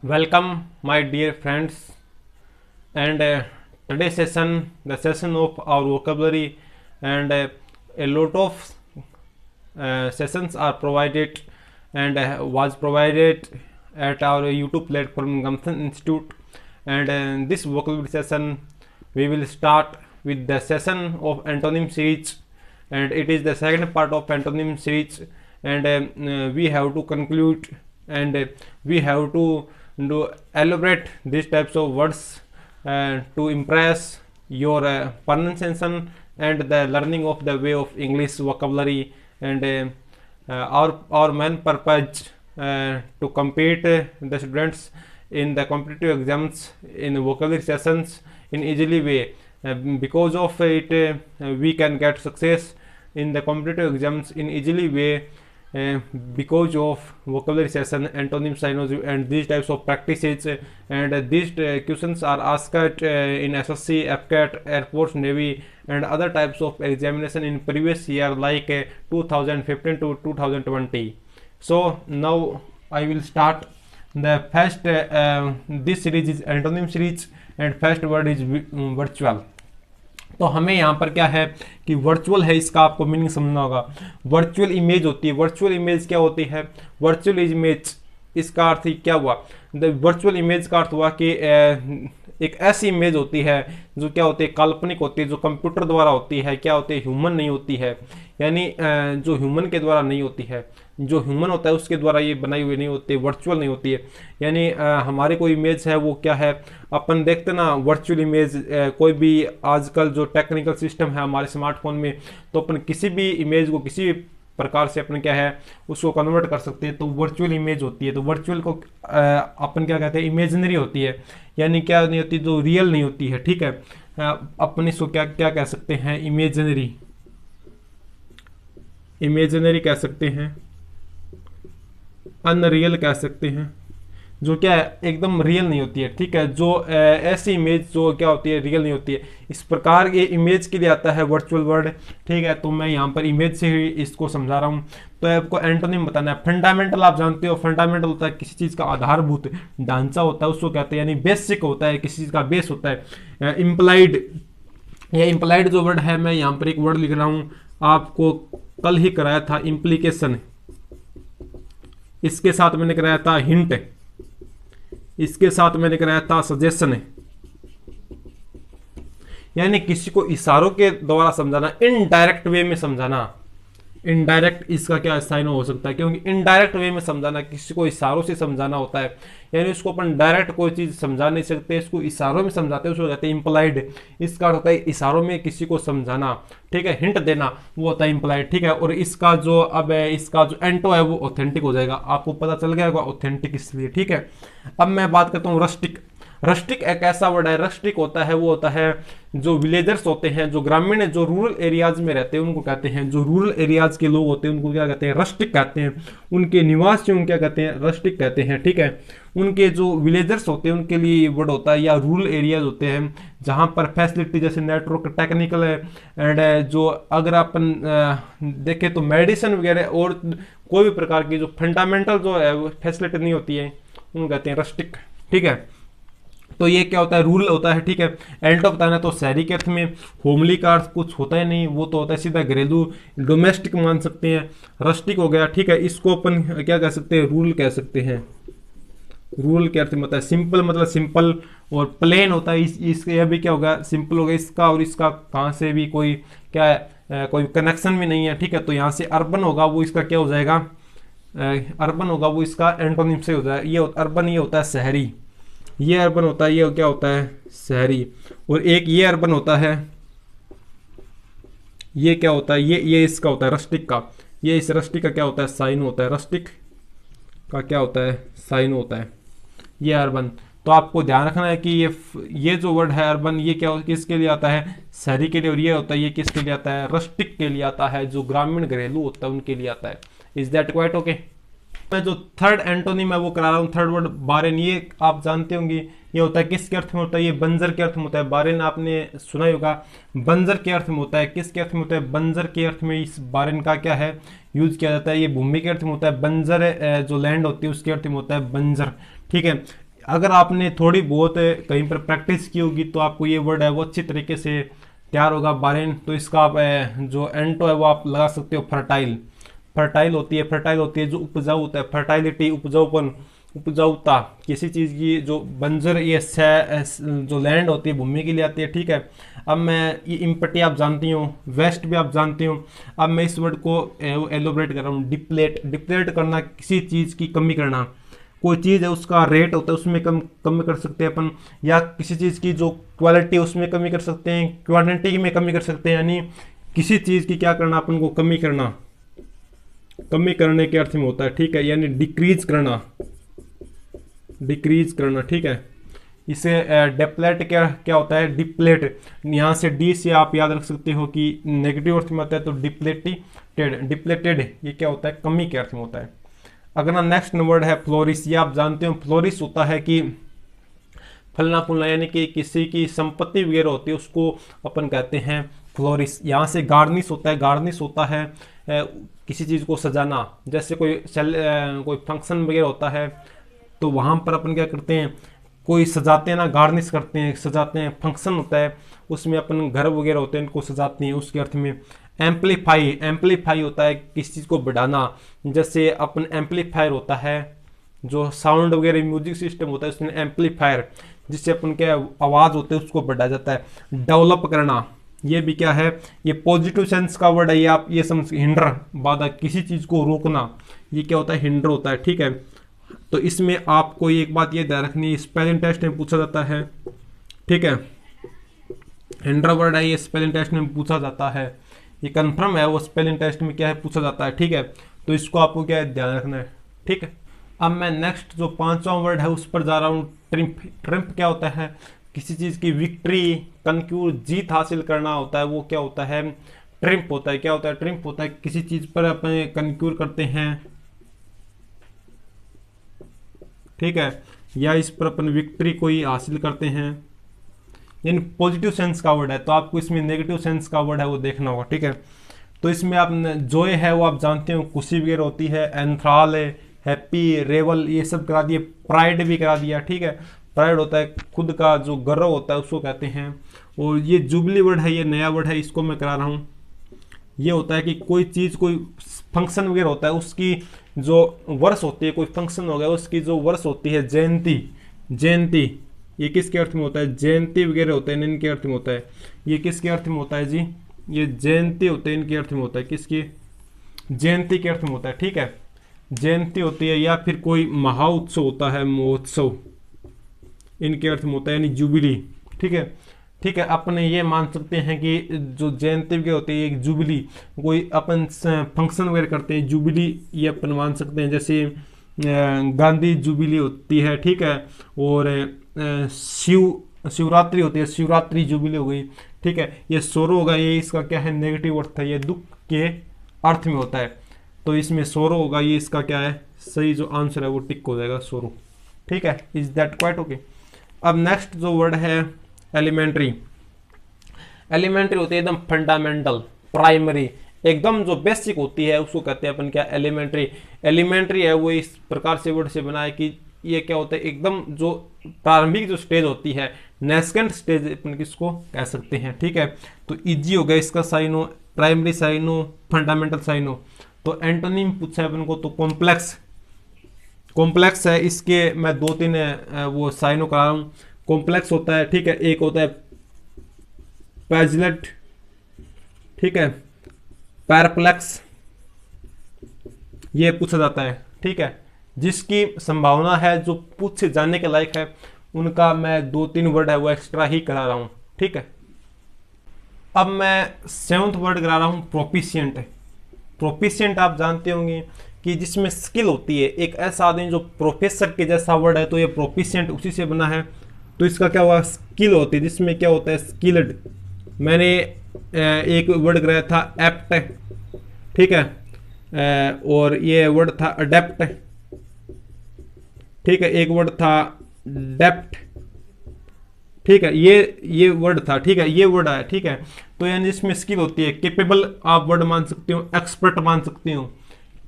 Welcome, my dear friends, and today's session, the session of our vocabulary, and a lot of sessions are provided and was provided at our YouTube platform Gamsan Institute. And in this vocabulary session, we will start with the session of antonym series, and it is the second part of antonym series, and we have to conclude and we have to elaborate these types of words to impress your pronunciation and the learning of the way of English vocabulary. And our main purpose to compete the students in the competitive exams in vocabulary sessions in easily way. Because of it, we can get success in the competitive exams in easily way because of vocabulary session, antonym, synonym, and these types of practices. And these questions are asked in SSC, FCAT, Air Force, Navy, and other types of examination in previous year like 2015 to 2020. So now I will start the first. This series is antonym series, and first word is virtual. तो हमें यहाँ पर क्या है कि virtual है, इसका आपको मीनिंग समझना होगा। वर्चुअल इमेज होती है। वर्चुअल इमेज क्या होती है? वर्चुअल इमेज इसका अर्थ क्या हुआ? द वर्चुअल इमेज का अर्थ हुआ कि एक ऐसी इमेज होती है जो क्या होती है, काल्पनिक होती है, जो कंप्यूटर द्वारा होती है, क्या होती है, ह्यूमन नहीं होती है, यानी जो ह्यूमन के द्वारा नहीं होती है, जो ह्यूमन होता है उसके द्वारा ये बनाई हुई नहीं होती, वर्चुअल नहीं होती है। यानी हमारे कोई इमेज है वो क्या है, अपन देखते ना वर्चुअल इमेज, कोई भी आजकल जो टेक्निकल सिस्टम है हमारे स्मार्टफोन में, तो अपन किसी भी इमेज को किसी प्रकार से अपन क्या है उसको कन्वर्ट कर सकते हैं, तो वर्चुअल इमेज होती है। तो वर्चुअल को अपन क्या कहते हैं, इमेजिनरी होती है, यानी क्या नहीं होती, जो रियल नहीं होती है। ठीक है, अपन इसको क्या क्या कह सकते हैं, इमेजिनरी, इमेजिनरी कह सकते हैं, अनरियल कह सकते हैं, जो क्या है एकदम रियल नहीं होती है। ठीक है, जो ऐसी इमेज जो क्या होती है, रियल नहीं होती है। इस प्रकार ये इमेज के लिए आता है वर्चुअल वर्ड। ठीक है, तो मैं यहाँ पर इमेज से ही इसको समझा रहा हूँ। तो आपको एंटोनिम बताना है। फंडामेंटल आप जानते हो, फंडामेंटल होता है किसी चीज़ का आधारभूत ढांचा होता है, उसको कहते हैं, यानी बेसिक होता है, किसी चीज़ का बेस होता है। इम्प्लाइड, या इम्प्लाइड जो वर्ड है, मैं यहाँ पर एक वर्ड लिख रहा हूँ, आपको कल ही कराया था, इम्प्लीकेशन। इसके साथ मैंने कराया था हिंट, इसके साथ मैंने कराया था सजेशन, यानी किसी को इशारों के द्वारा समझाना, इनडायरेक्ट वे में समझाना। इनडायरेक्ट इसका क्या साइन हो सकता है, क्योंकि इनडायरेक्ट वे में समझाना, किसी को इशारों से समझाना होता है, यानी उसको अपन डायरेक्ट कोई चीज समझा नहीं सकते, इसको इशारों में समझाते हैं, उसको कहते हैं इम्प्लाइड। इसका अर्थ होता है इशारों में किसी को समझाना। ठीक है, हिंट देना, वो होता है इम्प्लाइड। ठीक है, और इसका जो अब है, इसका जो एंटो है वो ऑथेंटिक हो जाएगा। आपको पता चल गया होगा ऑथेंटिक इसलिए। ठीक है, अब मैं बात करता हूँ रस्टिक। रस्टिक एक ऐसा वर्ड है, रस्टिक होता है, वो होता है जो विलेजर्स होते हैं, जो ग्रामीण, जो रूरल एरियाज में रहते हैं, उनको कहते हैं, जो रूरल एरियाज के लोग होते हैं उनको क्या कहते हैं, रस्टिक कहते हैं। उनके निवासियों क्या कहते हैं, रस्टिक कहते हैं। ठीक है, उनके जो विलेजर्स होते हैं उनके लिए वर्ड होता है, या रूरल एरियाज होते हैं जहाँ पर फैसिलिटी जैसे नेटवर्क, टेक्निकल है, एंड जो अगर अपन देखें तो मेडिसिन वगैरह और कोई भी प्रकार की जो फंडामेंटल जो है फैसिलिटी नहीं होती है, उनको कहते हैं रस्टिक। ठीक है, तो ये क्या होता है, रूरल होता है। ठीक है, एल्टो बताना तो शहरी के अर्थ में, होमली का अर्थ कुछ होता है नहीं, वो तो होता है सीधा घरेलू, डोमेस्टिक मान सकते हैं। रस्टिक हो गया। ठीक है, इसको अपन क्या कह सकते हैं, रूरल कह सकते हैं। रूरल के अर्थ में होता है सिंपल, मतलब सिंपल, और प्लेन होता है। इसके यह भी क्या होगा, सिंपल होगा। इसका और इसका कहाँ से भी कोई क्या है, कोई कनेक्शन भी नहीं है। ठीक है, तो यहाँ से अर्बन होगा, वो इसका क्या हो जाएगा, अर्बन होगा, वो इसका एंटोनिम से हो जाएगा। ये अर्बन, ये होता है शहरी, ये अर्बन होता है, ये क्या होता है, शहरी। और एक ये अर्बन होता है, ये क्या होता है, ये इसका होता है रस्टिक का, ये इस रस्टिक का क्या होता है, साइन होता है। रस्टिक का क्या होता है, साइन होता है। ये अर्बन। तो आपको ध्यान रखना है कि ये जो वर्ड है अर्बन, ये क्या किसके लिए आता है, शहरी के लिए, और ये होता है, ये किसके लिए आता है, रस्टिक के लिए आता है, जो ग्रामीण घरेलू होता है उनके लिए आता है। Is that quite okay? मैं जो थर्ड एंटोनिम है वो करा रहा हूँ। थर्ड वर्ड बारेन, ये आप जानते होंगे, ये होता है किसके अर्थ में होता है, ये बंजर के अर्थ में होता है। बारेन आपने सुना ही होगा, बंजर के अर्थ में होता है। किसके अर्थ में होता है, बंजर के अर्थ में इस बारेन का क्या है, यूज किया जाता है। ये भूमि के अर्थ में होता है, बंजर जो लैंड होती है उसके अर्थ में होता है बंजर। ठीक है, अगर आपने थोड़ी बहुत कहीं पर प्रैक्टिस की होगी तो आपको ये वर्ड है वो अच्छी तरीके से तैयार होगा। बारेन, तो इसका आप जो एंटो है वो आप लगा सकते हो फर्टाइल। फर्टाइल होती है जो उपजाऊ होता है, फर्टाइलिटी उपजाऊपन, उपजाऊता किसी चीज़ की जो बंजर ये जो लैंड होती है भूमि के लिए आती है, ठीक है। अब मैं ये इम्पटी आप जानती हूँ, वेस्ट भी आप जानती हूँ। अब मैं इस वर्ड को एलोबरेट कर रहा हूँ। डिप्लेट, डिप्लेट करना किसी चीज़ की कमी करना, कोई चीज़ है उसका रेट होता है उसमें कमी कर सकते हैं अपन, या किसी चीज़ की जो क्वालिटी है उसमें कमी कर सकते हैं, क्वांटिटी में कमी कर सकते हैं, यानी किसी चीज़ की क्या करना अपन को कमी करना, कमी करने के अर्थ में होता है, ठीक है। यानी डिक्रीज करना, डिक्रीज करना, ठीक है। इसे डेप्लेट क्या क्या होता है, डिप्लेट, यहाँ से डी से आप याद रख सकते हो कि नेगेटिव अर्थ में आता है, तो डिप्लेटेड, डिप्लेटेड ये क्या होता है, कमी के अर्थ में होता है। अगला नेक्स्ट वर्ड है फ्लोरिश। ये आप जानते हो फ्लोरिश होता है कि फलना फूलना, यानी कि किसी की संपत्ति वगैरह होती है उसको अपन कहते हैं फ्लोरिश। यहाँ से गार्निश होता है, गार्निश होता है किसी चीज़ को सजाना, जैसे कोई फंक्शन वगैरह होता है तो वहाँ पर अपन क्या करते हैं, कोई सजाते हैं ना, गार्निश करते हैं, सजाते हैं। फंक्शन होता है उसमें अपन घर वगैरह होते हैं इनको सजाते हैं, उसके अर्थ में। एम्पलीफाई, एम्पलीफाई होता है किसी चीज़ को बढ़ाना, जैसे अपन एम्पलीफायर होता है जो साउंड वगैरह म्यूजिक सिस्टम होता है उसमें एम्पलीफायर, जिससे अपन के आवाज़ होते हैं उसको बढ़ाया जाता है। डेवलप करना, ये भी क्या है, ये पॉजिटिव सेंस का वर्ड है, ये आप ये समझ, हिंडर बाधा, किसी चीज़ को रोकना, ये क्या होता है, हिंडर होता है, ठीक है। तो इसमें आपको एक बात ये ध्यान रखनी है, स्पेलिंग टेस्ट में पूछा जाता है, ठीक है। हिंडर वर्ड है ये स्पेलिंग टेस्ट में पूछा जाता है, ये कंफर्म है, वो स्पेलिंग टेस्ट में क्या है पूछा जाता है, ठीक है। तो इसको आपको क्या है ध्यान रखना है, ठीक है। अब मैं नेक्स्ट जो 5वां वर्ड है उस पर जा रहा हूँ, ट्रिम्प। ट्रिम्प क्या होता है, किसी चीज़ की विक्ट्री, कनक्यूर, जीत हासिल करना होता है, वो क्या होता है, ट्रिम्प होता है। क्या होता है, ट्रिम्प होता है किसी चीज़ पर अपने कनक्यूर करते हैं, ठीक है, या इस पर अपन विक्ट्री कोई हासिल करते हैं, यानी पॉजिटिव सेंस का वर्ड है। तो आपको इसमें नेगेटिव सेंस का वर्ड है वो देखना होगा, ठीक है। तो इसमें आप जॉय है वो आप जानते हो, खुशी वगैरह होती है, एंथ्राल है, हैप्पी, रेवल, ये सब करा दिए। प्राइड भी करा दिया, ठीक है। प्राइड होता है खुद का जो गर्व होता है उसको कहते हैं। और ये जुबली वर्ड है, ये नया वर्ड है, इसको मैं करा रहा हूँ। ये होता है कि कोई चीज़, कोई फंक्शन वगैरह होता है उसकी जो वर्ष होती है, कोई फंक्शन हो गया उसकी जो वर्ष होती है, जयंती, जयंती ये किसके अर्थ में होता है, जयंती वगैरह होता है इनके अर्थ में होता है। ये किसके अर्थ में होता है जी, ये जयंती होते हैं इनके अर्थ में होता है, किसकी, जयंती के अर्थ में होता है, ठीक है। जयंती होती है, या फिर कोई महाउत्सव होता है, महोत्सव इनके अर्थ में होता है, यानी जुबिली, ठीक है। ठीक है, अपने ये मान सकते हैं कि जो जयंती वगैरह होती है एक जुबली, कोई अपन फंक्शन वगैरह करते हैं, जुबली ये अपन मान सकते हैं, जैसे गांधी जुबली होती है, ठीक है। और शिवरात्रि होती है, शिवरात्रि जुबली हो गई, ठीक है। ये सोरो होगा, ये इसका क्या है, नेगेटिव अर्थ है, ये दुख के अर्थ में होता है, तो इसमें सोरो होगा, ये इसका क्या है, सही जो आंसर है वो टिक हो जाएगा, सोरो, ठीक है। Is that quite okay. अब नेक्स्ट जो वर्ड है एलिमेंट्री। एलिमेंट्री होती है एकदम फंडामेंटल, प्राइमरी, एकदम जो बेसिक होती है उसको कहते हैं अपन क्या, एलिमेंट्री। एलिमेंट्री है वो इस प्रकार से वर्ड से बना है कि ये क्या होता है, एकदम जो प्रारंभिक जो स्टेज होती है, नेस्केंट स्टेज अपन किसको कह सकते हैं, ठीक है। तो इजी हो गया इसका synonym, primary synonym, fundamental synonym. तो एंटोनिम पूछा है अपन को, तो कॉम्प्लेक्स, कॉम्प्लेक्स है, इसके मैं 2-3 वो साइनो करा रहा हूँ। कॉम्प्लेक्स होता है, ठीक है, एक होता है पैजलेट, ठीक है, पैरप्लेक्स, ये पूछा जाता है, ठीक है। जिसकी संभावना है, जो पूछे जाने के लायक है, उनका मैं 2-3 वर्ड है वो एक्स्ट्रा ही करा रहा हूँ, ठीक है। अब मैं 7th वर्ड करा रहा हूँ, प्रोफिशिएंट। प्रोफिशिएंट आप जानते होंगे कि जिसमें स्किल होती है, एक ऐसा आदमी जो प्रोफेसर के जैसा वर्ड है, तो ये प्रोफिशिएंट उसी से बना है। तो इसका क्या हुआ, स्किल होती है, जिसमें क्या होता है, स्किल्ड। मैंने एक वर्ड कराया था एप्ट, ठीक है, और ये वर्ड था अडेप्ट, ठीक है, एक वर्ड था डेप्ट, ठीक है, ये वर्ड था, ठीक है, ये वर्ड आया, ठीक है। तो यानी जिसमें स्किल होती है, केपेबल आप वर्ड मान सकते हो, एक्सपर्ट मान सकते हो।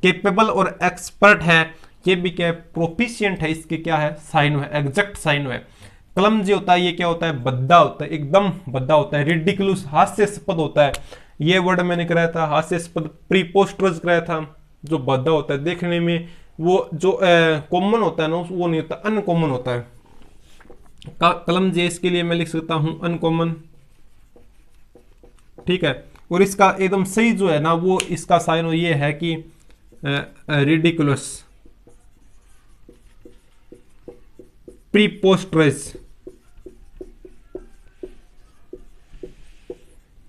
केपेबल और एक्सपर्ट है, ये भी क्या है, प्रोफिशिएंट है, इसके क्या है, साइनो है, एग्जैक्ट साइनो है। क्लमजी होता है, ये क्या होता है, भद्दा होता है, एकदम भद्दा होता है। रिडिकुलस, हास्यास्पद होता है, ये वर्ड मैंने कराया था, हास्यास्पद। प्रीपोस्टरस कराया था, जो भद्दा होता है देखने में, वो जो कॉमन होता है ना, वो नहीं होता, अनकॉमन होता है। क्लमजी, इसके लिए मैं लिख सकता हूं अनकॉमन, ठीक है। और इसका एकदम सही जो है ना, वो इसका साइनो ये है कि रिडिकुलस, प्रीपोस्टरस,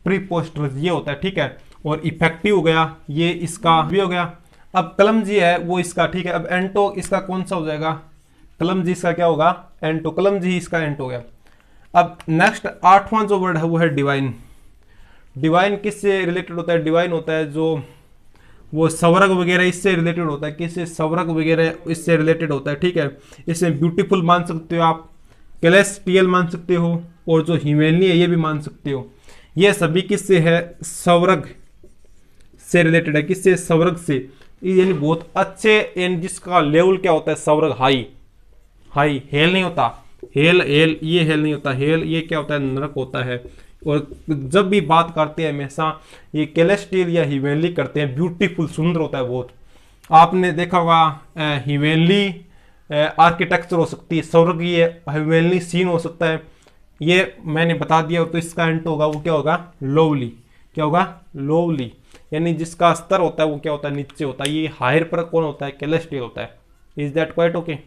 प्रीपोस्टरस ये होता है, ठीक है। और इफेक्टिव हो गया, ये इसका भी हो गया। अब क्लमजी है वो इसका, ठीक है। अब एंटो इसका कौन सा हो जाएगा, क्लमजी इसका क्या होगा, एंटो। क्लमजी इसका एंटो हो गया। अब नेक्स्ट 8वां जो वर्ड है वो है डिवाइन। डिवाइन किससे रिलेटेड होता है, डिवाइन होता है जो वो स्वर्ग वगैरह इससे रिलेटेड होता है, किससे, स्वर्ग वगैरह इससे रिलेटेड होता है, ठीक है। इसमें ब्यूटीफुल मान सकते हो आप, कैलेस्टियल मान सकते हो, और जो हिमेलनी है ये भी मान सकते हो। ये सभी किससे है, स्वर्ग से रिलेटेड है, किससे, स्वर्ग से। यानी बहुत अच्छे, यानी जिसका लेवल क्या होता है, स्वर्ग, हाई, हाई। हेल नहीं होता, हेल, हेल ये हेल नहीं होता, हेल ये क्या होता है, नरक होता है। और जब भी बात करते हैं हमेशा ये कैलेस्टियल या हिमेनली करते हैं, ब्यूटीफुल, सुंदर होता है बहुत। आपने देखा होगा हिमेनली आर्किटेक्चर हो सकती है, स्वर्गीय हिमेनली सीन हो सकता है, ये मैंने बता दिया। तो इसका एंट होगा वो क्या होगा, लोवली। क्या होगा, लोवली। यानी जिसका स्तर होता है वो क्या होता है, नीचे होता है। ये हायर पर कौन होता है, कैलेस्टियल होता है। Is that quite okay.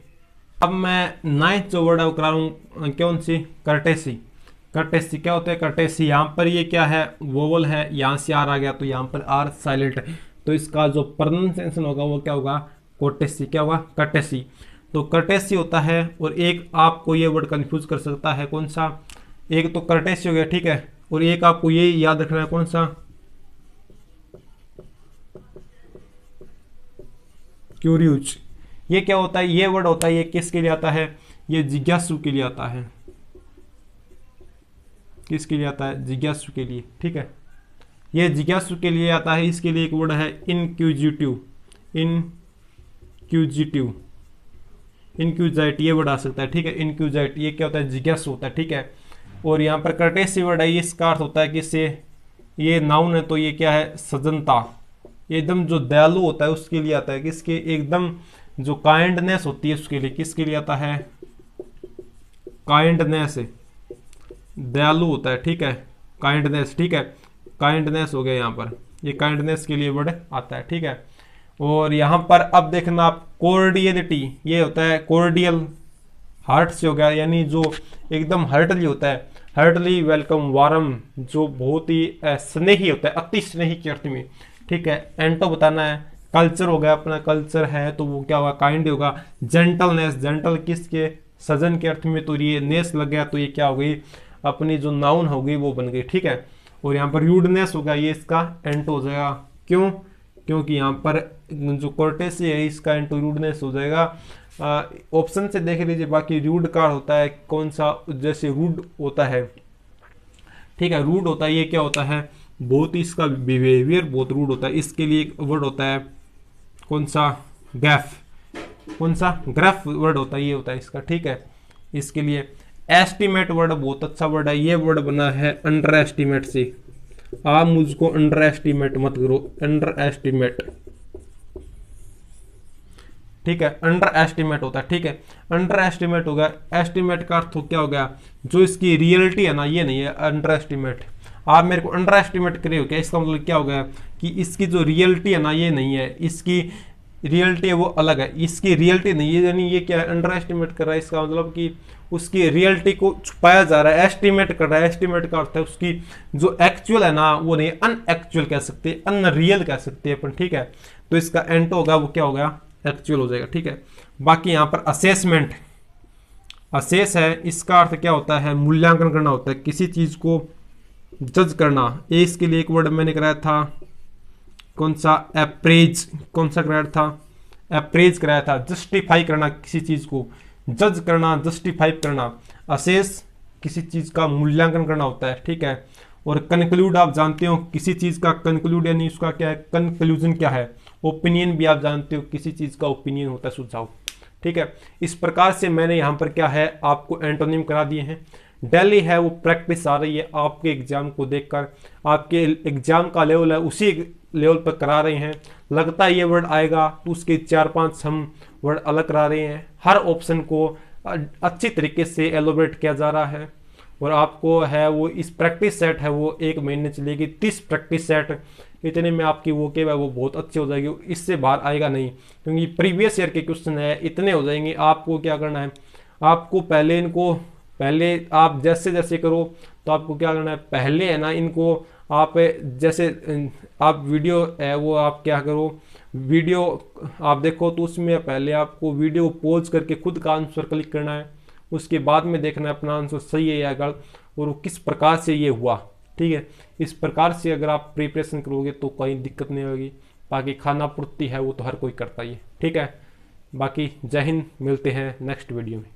अब मैं 9th जो वर्ड है वो करा रहा हूँ, कौन सी, कर्टेसी। कर्टेसी क्या होता है, कर्टेसी। यहाँ पर ये क्या है, वोवल है, यहाँ से आर आ गया तो यहाँ पर आर साइलेंट है, तो इसका जो प्रोनाउंसिएशन होगा वो क्या होगा, कोटेसी। क्या होगा, कर्टेसी। तो कर्टेसी होता है। और एक आपको ये वर्ड कंफ्यूज कर सकता है, कौन सा, एक तो कर्टेसी हो गया, ठीक है। और एक आपको ये याद रखना है, कौन सा, क्यूरियस। ये क्या होता है, ये वर्ड होता है, ये किसके लिए आता है, ये जिज्ञासु के लिए आता है। किसके लिए आता है, जिज्ञासु के लिए, ठीक है। ये जिज्ञासु के लिए आता है। इसके लिए एक वर्ड है इनक्यूजिटिव, इनक्यूजिटिव, इनक्यूजाइट, ये वर्ड आ सकता है, ठीक है। इनक्यूजाइट ये क्या होता है, जिज्ञासु होता है, ठीक है। और यहाँ पर कर्टेसी वर्ड है, इसका अर्थ होता है कि इससे, ये नाउन है तो ये क्या है, सजनता, एकदम जो दयालु होता है उसके लिए आता है। किसके, एकदम जो काइंडनेस होती है उसके लिए, किसके लिए आता है, काइंडनेस, दयालु होता है, ठीक है। काइंडनेस, ठीक है, काइंडनेस हो गया यहाँ पर, ये काइंडनेस के लिए वर्ड आता है, ठीक है। और यहाँ पर अब देखना आप, कोर्डियलिटी, ये होता है कोर्डियल, हार्ट से हो गया, यानी जो एकदम हार्टली होता है, हार्टली वेलकम, वारम, जो बहुत ही स्नेही होता है, अति स्नेही के अर्थ में, ठीक है। एंटो बताना है, कल्चर हो गया, अपना कल्चर है तो वो क्या होगा, काइंड होगा। जेंटलनेस, जेंटल किसके, सजन के अर्थ में, तो ये नेस लग गया तो ये क्या हो गई, अपनी जो नाउन हो गई वो बन गई, ठीक है। और यहाँ पर र्यूडनेस होगा, ये इसका एंटो हो जाएगा। क्यों, क्योंकि यहाँ पर जो कोर्टेसी है इसका एंटो रूडनेस हो जाएगा। ऑप्शन से देख लीजिए, बाकी रूड का होता है कौन सा, जैसे रूड होता है, ठीक है, रूड होता है, ये क्या होता है, बहुत ही इसका बिहेवियर बहुत रूड होता है। इसके लिए एक वर्ड होता है, कौन सा, गैफ, कौन सा, ग्रैफ वर्ड होता है, ये होता है इसका, ठीक है। इसके लिए एस्टिमेट वर्ड बहुत अच्छा वर्ड है, ये वर्ड बना है अंडर एस्टिमेट से। आप मुझको अंडर एस्टिमेट मत करो, अंडर एस्टिमेट, ठीक है। अंडर एस्टिमेट होता है, ठीक है। अंडर एस्टिमेट हो गया, एस्टिमेट का अर्थ क्या हो गया, जो इसकी रियलिटी है ना ये नहीं है, अंडर एस्टिमेट। आप मेरे को अंडर एस्टिमेट करे हो क्या, इसका मतलब क्या हो गया कि इसकी जो रियलिटी है ना ये नहीं है, इसकी रियलिटी है वो अलग है, इसकी रियलिटी नहीं है, यानी ये क्या है, अंडर एस्टिमेट कर रहा है। इसका मतलब कि उसकी रियलिटी को छुपाया जा रहा है, एस्टिमेट कर रहा है। एस्टिमेट का अर्थ है उसकी जो एक्चुअल है ना वो नहीं, अनएक्चुअल कह सकते हैं, अनरियल कह सकते हैं अपन, ठीक है। तो इसका एंटो होगा वो क्या हो गया, एक्चुअल हो जाएगा, ठीक है। बाकी यहाँ पर असेसमेंट, असेस है, इसका अर्थ क्या होता है, मूल्यांकन करना होता है, किसी चीज को जज करना। इसके लिए एक वर्ड मैंने कराया था, कौन सा, अप्रेज, कौन सा कराया था, अप्रेज कराया था। जस्टिफाई करना, किसी चीज को जज करना, जस्टिफाई करना। असेस किसी चीज का मूल्यांकन करना होता है, ठीक है। और कंक्लूड आप जानते हो, किसी चीज का कंक्लूड यानी उसका क्या है, कंक्लूजन क्या है, ओपिनियन भी आप जानते हो, किसी चीज़ का ओपिनियन होता है सुझाव, ठीक है। इस प्रकार से मैंने यहाँ पर क्या है आपको एंटोनिम करा दिए हैं। डेली है वो प्रैक्टिस आ रही है आपके एग्जाम को देखकर, आपके एग्जाम का लेवल है उसी लेवल पर करा रहे हैं। लगता है ये वर्ड आएगा तो उसके 4-5 हम वर्ड अलग करा रहे हैं। हर ऑप्शन को अच्छी तरीके से एलोबरेट किया जा रहा है और आपको है वो इस प्रैक्टिस सेट है वो 1 महीने चलेगी। 30 प्रैक्टिस सेट, इतने में आपकी वो है वो बहुत अच्छी हो जाएगी, इससे बाहर आएगा नहीं, क्योंकि प्रीवियस ईयर के क्वेश्चन है इतने हो जाएंगे। आपको क्या करना है, आपको पहले आप जैसे जैसे करो तो आपको क्या करना है, पहले है ना इनको आप जैसे आप वीडियो है वो आप क्या करो, वीडियो आप देखो तो उसमें पहले आपको वीडियो पॉज करके खुद का आंसर क्लिक करना है, उसके बाद में देखना है अपना आंसर सही है या गलत और वो किस प्रकार से ये हुआ, ठीक है। इस प्रकार से अगर आप प्रिपरेशन करोगे तो कोई दिक्कत नहीं होगी। बाकी खाना पूर्ति है वो तो हर कोई करता ही है, ठीक है। बाकी जय हिंद, मिलते हैं नेक्स्ट वीडियो में।